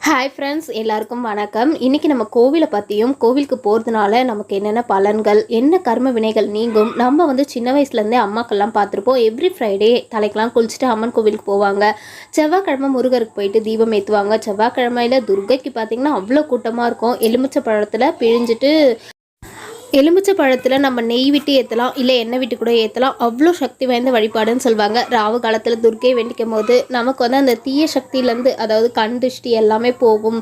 Hi friends, எல்லாருக்கும் வணக்கம். இன்றைக்கி நம்ம கோவிலை பற்றியும் கோவிலுக்கு போகிறதுனால நமக்கு என்னென்ன பலன்கள், என்ன கர்ம வினைகள் நீங்கும். நம்ம சின்ன வயசுலேருந்தே அம்மாக்கள்லாம் பார்த்துருப்போம். எவ்ரி ஃப்ரைடே தலைக்கெலாம் குளிச்சுட்டு அம்மன் கோவிலுக்கு போவாங்க. செவ்வாய்க்கிழமை முருகருக்கு போயிட்டு தீபம் ஏற்றுவாங்க. செவ்வாய்க்கிழமையில் துர்கைக்கு பார்த்திங்கன்னா அவ்வளோ கூட்டமாக இருக்கும். எலுமிச்சை பழத்தில் பிழிஞ்சிட்டு எலுமிச்சை பழத்தில் நம்ம நெய் விட்டு ஏற்றலாம், இல்லை எண்ணெய் விட்டு கூட ஏற்றலாம். அவ்வளோ சக்தி வாய்ந்த வழிபாடுன்னு சொல்லுவாங்க. ராவு காலத்தில் துர்க்கை வேண்டிக்கும் போது நமக்கு அந்த தீய சக்தியிலேருந்து, அதாவது கண் திருஷ்டி எல்லாமே போகும்.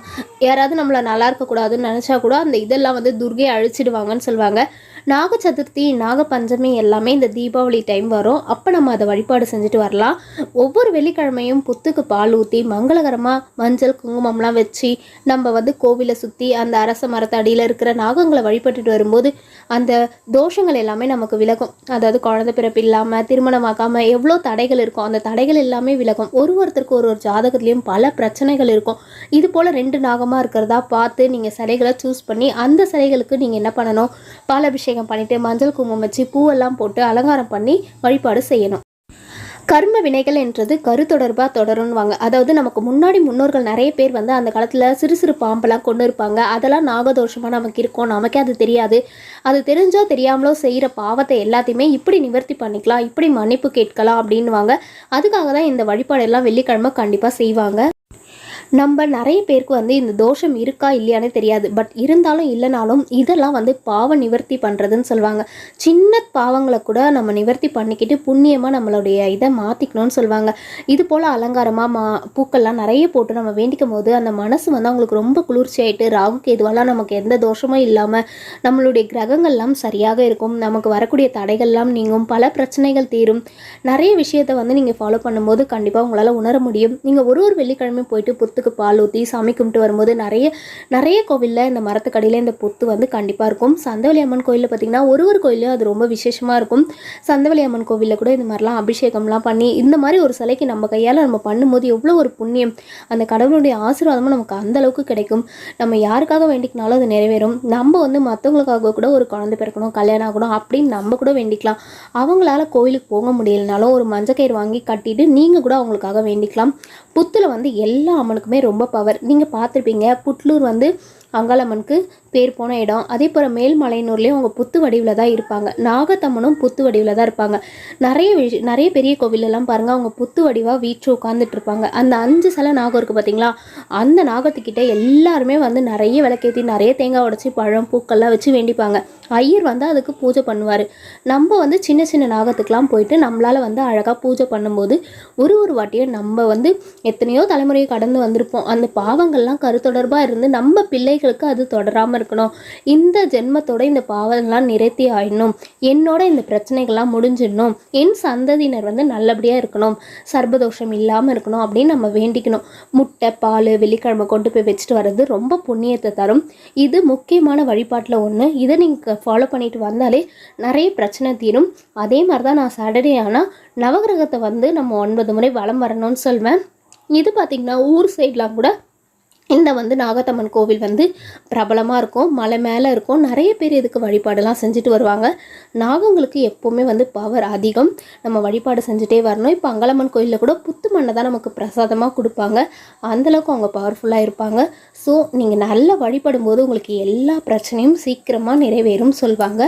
யாராவது நம்மளை நல்லா இருக்கக்கூடாதுன்னு நினச்சா கூட அந்த இதெல்லாம் துர்க்கையை அழிச்சிடுவாங்கன்னு சொல்லுவாங்க. நாக சதுர்த்தி, நாக பஞ்சமி எல்லாமே இந்த தீபாவளி டைம் வரும். அப்போ நம்ம அதை வழிபாடு செஞ்சுட்டு வரலாம். ஒவ்வொரு வெள்ளிக்கிழமையும் புத்துக்கு பால் ஊற்றி மங்களகரமாக மஞ்சள் குங்குமம்லாம் வச்சு நம்ம கோவிலை சுற்றி அந்த அரச மரத்து அடியில் இருக்கிற நாகங்களை வழிபட்டுட்டு வரும்போது அந்த தோஷங்கள் எல்லாமே நமக்கு விலகும். அதாவது குழந்தை பிறப்பு இல்லாமல், திருமணமாக்காமல் எவ்வளோ தடைகள் இருக்கும், அந்த தடைகள் எல்லாமே விலகும். ஒருத்தருக்கு ஒரு ஜாதகத்துலேயும் பல பிரச்சனைகள் இருக்கும். இது போல் 2 நாகமாக இருக்கிறதா பார்த்து நீங்கள் சிலைகளை சூஸ் பண்ணி அந்த சிலைகளுக்கு நீங்கள் என்ன பண்ணணும், பாலாபிஷேகம் பண்ணிட்டு மஞ்சள் குங்குமம் வச்சு பூவெல்லாம் போட்டு அலங்காரம் பண்ணி வழிபாடு செய்யணும். கர்ம வினைகள் என்றது கரு தொடர்பாக தொடரும்வாங்க. அதாவது நமக்கு முன்னாடி முன்னோர்கள் நிறைய பேர் அந்த காலத்தில் சிறு சிறு பாம்பெல்லாம் கொண்டு இருப்பாங்க. அதெல்லாம் நாகதோஷமாக நமக்கு இருக்கும், நமக்கே அது தெரியாது. அது தெரிஞ்சோ தெரியாமலோ செய்கிற பாவத்தை எல்லாத்தையுமே இப்படி நிவர்த்தி பண்ணிக்கலாம், இப்படி மன்னிப்பு கேட்கலாம் அப்படின்வாங்க. அதுக்காக தான் இந்த வழிபாடெல்லாம் வெள்ளிக்கிழமை கண்டிப்பாக செய்வாங்க. நம்ம நிறைய பேருக்கு இந்த தோஷம் இருக்கா இல்லையானே தெரியாது. பட் இருந்தாலும் இல்லைனாலும் இதெல்லாம் பாவ நிவர்த்தி பண்ணுறதுன்னு சொல்லுவாங்க. சின்ன பாவங்களை கூட நம்ம நிவர்த்தி பண்ணிக்கிட்டு புண்ணியமாக நம்மளுடைய இதை மாற்றிக்கணும்னு சொல்லுவாங்க. இது போல் அலங்காரமாக பூக்கள்லாம் நிறைய போட்டு நம்ம வேண்டிக்கும் போது அந்த மனசு அவங்களுக்கு ரொம்ப குளிர்ச்சி ஆகிட்டு ராகுக்கு எதுவெல்லாம் நமக்கு எந்த தோஷமும் இல்லாமல் நம்மளுடைய கிரகங்கள்லாம் சரியாக இருக்கும். நமக்கு வரக்கூடிய தடைகள்லாம் நீங்கும், பல பிரச்சனைகள் தீரும். நிறைய விஷயத்தை நீங்கள் ஃபாலோ பண்ணும்போது கண்டிப்பாக உங்களால் உணர முடியும். நீங்கள் ஒரு வெள்ளிக்கிழமை போயிட்டு புத்துக்கு பால் ஊற்றி சாமி கும்பிட்டு வரும்போது நிறைய கோவிலில் இந்த மரத்துக்கடியில் இந்த புத்து கண்டிப்பாக இருக்கும். சந்தவெளி அம்மன் கோயிலில் பார்த்திங்கன்னா ஒரு கோயிலும் அது ரொம்ப விசேஷமாக இருக்கும். சந்தவெளி அம்மன் கோவிலில் கூட இந்த மாதிரிலாம் அபிஷேகம்லாம் பண்ணி இந்த மாதிரி ஒரு சிலைக்கு நம்ம கையால் நம்ம பண்ணும்போது எவ்வளோ ஒரு புண்ணியம், அந்த கடவுளுடைய ஆசீர்வாதமும் நமக்கு அந்த அளவுக்கு கிடைக்கும். நம்ம யாருக்காக வேண்டிக்கினாலும் அது நிறைவேறும். நம்ம மற்றவங்களுக்காக கூட ஒரு குழந்தை பிறக்கணும், கல்யாணம் ஆகணும் அப்படின்னு நம்ம கூட வேண்டிக்கலாம். அவங்களால கோயிலுக்கு போக முடியலனாலும் ஒரு மஞ்சக்கயிறு வாங்கி கட்டிட்டு நீங்கள் கூட அவங்களுக்காக வேண்டிக்கலாம். புத்தில் எல்லா அம்மனுக்குமே ரொம்ப பவர். நீங்கள் பார்த்துருப்பீங்க, புட்லூர் அங்காளம்மனுக்கு பேர் போன இடம். அதே போல் மேல்மலையனூர்லேயும் அவங்க புத்து வடிவில் தான் இருப்பாங்க. நாகத்தம்மனும் புத்து வடிவில் தான் இருப்பாங்க. நிறைய பெரிய கோவிலெல்லாம் பாருங்கள், அவங்க புத்து வடிவாக வீற்று உட்காந்துட்டு இருப்பாங்க. அந்த 5 சிலை நாகம் இருக்குது பார்த்தீங்களா, அந்த நாகத்துக்கிட்ட எல்லாருமே நிறைய விளக்கேற்றி நிறைய தேங்காய் உடச்சி பழம் பூக்கள்லாம் வச்சு வேண்டிப்பாங்க. ஐயர் அதுக்கு பூஜை பண்ணுவார். நம்ம சின்ன சின்ன நாகத்துக்கெலாம் போயிட்டு நம்மளால் அழகாக பூஜை பண்ணும்போது ஒரு வாட்டியும் நம்ம எத்தனையோ தலைமுறையை கடந்து வந்திருப்போம். அந்த பாவங்கள்லாம் கருத்தொடர்பாக இருந்து நம்ம பிள்ளைகளுக்கு அது தொடராமல் இருக்கணும். இந்த ஜென்மத்தோட இந்த பாவங்கள்லாம் நிறைத்தி ஆயிடணும், என்னோட இந்த பிரச்சனைகள்லாம் முடிஞ்சிடணும், என் சந்ததியினர் நல்லபடியாக இருக்கணும், சர்பதோஷம் இல்லாமல் இருக்கணும் அப்படின்னு நம்ம வேண்டிக்கணும். முட்டை பால் வெள்ளிக்கிழமை கொண்டு போய் வச்சுட்டு வர்றது ரொம்ப புண்ணியத்தை தரும். இது முக்கியமான வழிபாட்டில் ஒன்று. இதை நீங்கள் ஃபாலோ பண்ணிட்டு வந்தாலே நிறைய பிரச்சனை தீரும். அதே மாதிரி தான் நான் சாட்டர்டே ஆனால் நவகிரகத்தை நம்ம 9 முறை வலம் வரணும்னு சொல்வேன். இது பார்த்திங்கன்னா ஊர் சைட்லாம் கூட இந்த நாகத்தம்மன் கோவில் பிரபலமாக இருக்கும், மலை மேலே இருக்கும். நிறைய பேர் இதுக்கு வழிபாடெல்லாம் செஞ்சுட்டு வருவாங்க. நாகங்களுக்கு எப்போவுமே பவர் அதிகம். நம்ம வழிபாடு செஞ்சுட்டே வரணும். இப்போ அங்காளம்மன் கோயிலில் கூட புத்து மண்ணை தான் நமக்கு பிரசாதமாக கொடுப்பாங்க. அந்தளவுக்கு அவங்க பவர்ஃபுல்லாக இருப்பாங்க. ஸோ நீங்கள் நல்லா வழிபடும் போது உங்களுக்கு எல்லா பிரச்சனையும் சீக்கிரமாக நிறைவேறும் சொல்லுவாங்க.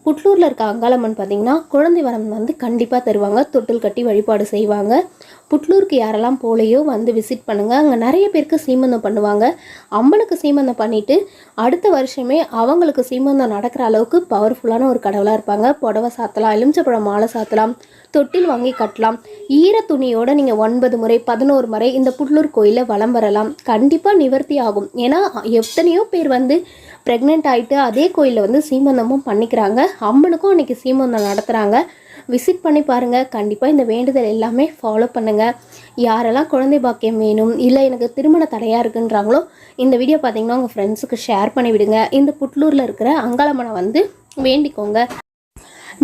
புட்லூரில் இருக்க அங்காளம்மன் பார்த்திங்கன்னா குழந்தை வரம் கண்டிப்பாக தருவாங்க. தொட்டில் கட்டி வழிபாடு செய்வாங்க. புட்லூருக்கு யாரெல்லாம் போலையோ விசிட் பண்ணுங்கள். அங்கே நிறைய பேருக்கு சீமந்தம் பண்ணுவாங்க. அம்மனுக்கு சீமந்தம் பண்ணிவிட்டு அடுத்த வருஷமே அவங்களுக்கு சீமந்தம் நடக்கிற அளவுக்கு பவர்ஃபுல்லான ஒரு கடவுளாக இருப்பாங்க. புடவை சாத்தலாம், எலுமிச்சப்பழம் மாலை சாத்தலாம், தொட்டில் வாங்கி கட்டலாம். ஈர துணியோடு நீங்கள் 9 முறை 11 முறை இந்த புட்லூர் கோயிலில் வலம் வரலாம். கண்டிப்பாக நிவர்த்தி ஆகும். ஏன்னா எத்தனையோ பேர் ப்ரெக்னென்ட் ஆகிட்டு அதே கோயிலில் சீமந்தமும் பண்ணிக்கிறாங்க. அம்மனுக்கும் அன்றைக்கி சீமந்தம் நடத்துகிறாங்க. விசிட் பண்ணி பாருங்கள். கண்டிப்பாக இந்த வேண்டுதல் எல்லாமே ஃபாலோ பண்ணுங்கள். யாரெல்லாம் குழந்தை பாக்கியம் வேணும், இல்லை எனக்கு திருமண தடையாக இருக்குன்றாங்களோ இந்த வீடியோ பார்த்தீங்கன்னா உங்கள் ஃப்ரெண்ட்ஸுக்கு ஷேர் பண்ணி விடுங்க. இந்த புட்லூரில் இருக்கிற அங்காளம்மனை வேண்டிக்கோங்க.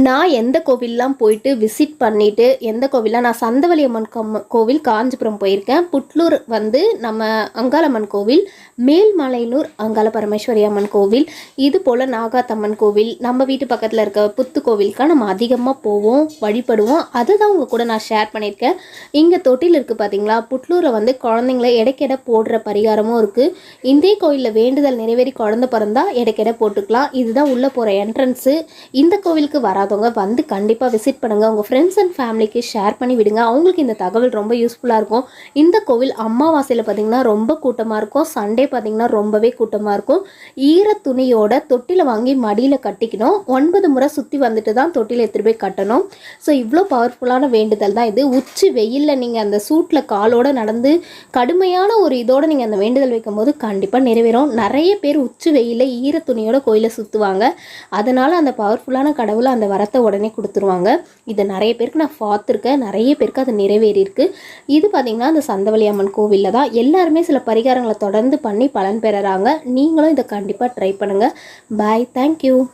நான் எந்த கோவில்லாம் போயிட்டு விசிட் பண்ணிவிட்டு எந்த கோவிலில் நான் சந்தவலி அம்மன் கோவில் காஞ்சிபுரம் போயிருக்கேன். புட்லூர் வந்து நம்ம அங்காளம்மன் கோவில், மேல்மலையனூர் அங்காள பரமேஸ்வரி அம்மன் கோவில், இது போல் நாகாத்தம்மன் கோவில், நம்ம வீட்டு பக்கத்தில் இருக்க புத்து கோவிலுக்காக நம்ம அதிகமாக போவோம், வழிபடுவோம். அதை தான் உங்கள் கூட நான் ஷேர் பண்ணியிருக்கேன். இங்கே தொட்டில் இருக்குது பார்த்தீங்களா, புட்லூரில் வந்து குழந்தைங்கள எடைக்கெடை போடுற பரிகாரமும் இருக்குது. இந்த கோவிலில் வேண்டுதல் நிறைவேறி குழந்தை பிறந்தா எடைக்கெடை போட்டுக்கலாம். இதுதான் உள்ளே போகிற என்ட்ரன்ஸு. இந்த கோவிலுக்கு வராதவங்க வந்து கண்டிப்பாக விசிட் பண்ணுங்கள். உங்கள் ஃப்ரெண்ட்ஸ் அண்ட் ஃபேமிலிக்கு ஷேர் பண்ணி விடுங்க. அவங்களுக்கு இந்த தகவல் ரொம்ப யூஸ்ஃபுல்லாக இருக்கும். இந்த கோவில் அமாவாசையில் பார்த்திங்கன்னா ரொம்ப கூட்டமாக இருக்கும். சண்டே பார்த்திங்கன்னா ரொம்பவே கூட்டமாக இருக்கும். ஈர துணியோட தொட்டில வாங்கி மடியில் கட்டிக்கணும். 9 முறை சுற்றி வந்துட்டு தான் தொட்டில எடுத்துகிட்டு போய் கட்டணும். ஸோ இவ்வளோ பவர்ஃபுல்லான வேண்டுதல் தான் இது. உச்சி வெயிலில் நீங்கள் அந்த சூட்டில் காலோடு நடந்து கடுமையான ஒரு இதோடு நீங்கள் அந்த வேண்டுதல் வைக்கும்போது கண்டிப்பாக நிறைவேறும். நிறைய பேர் உச்சி வெயிலில் ஈர துணியோட கோயிலை சுற்றுவாங்க. அதனால் அந்த பவர்ஃபுல்லான கடவுளை அந்த வரத்தை உடனே கொடுத்துருவாங்க. இதை நிறைய பேருக்கு நான் பார்த்துருக்கேன். நிறைய பேருக்கு அது நிறைவேறியிருக்கு. இது பார்த்திங்கன்னா அந்த சந்தவலி அம்மன் கோவிலில் தான் எல்லாருமே சில பரிகாரங்களை தொடர்ந்து பண்ணி பலன் பெறுறாங்க. நீங்களும் இதை கண்டிப்பாக ட்ரை பண்ணுங்கள். பாய், தேங்க்யூ.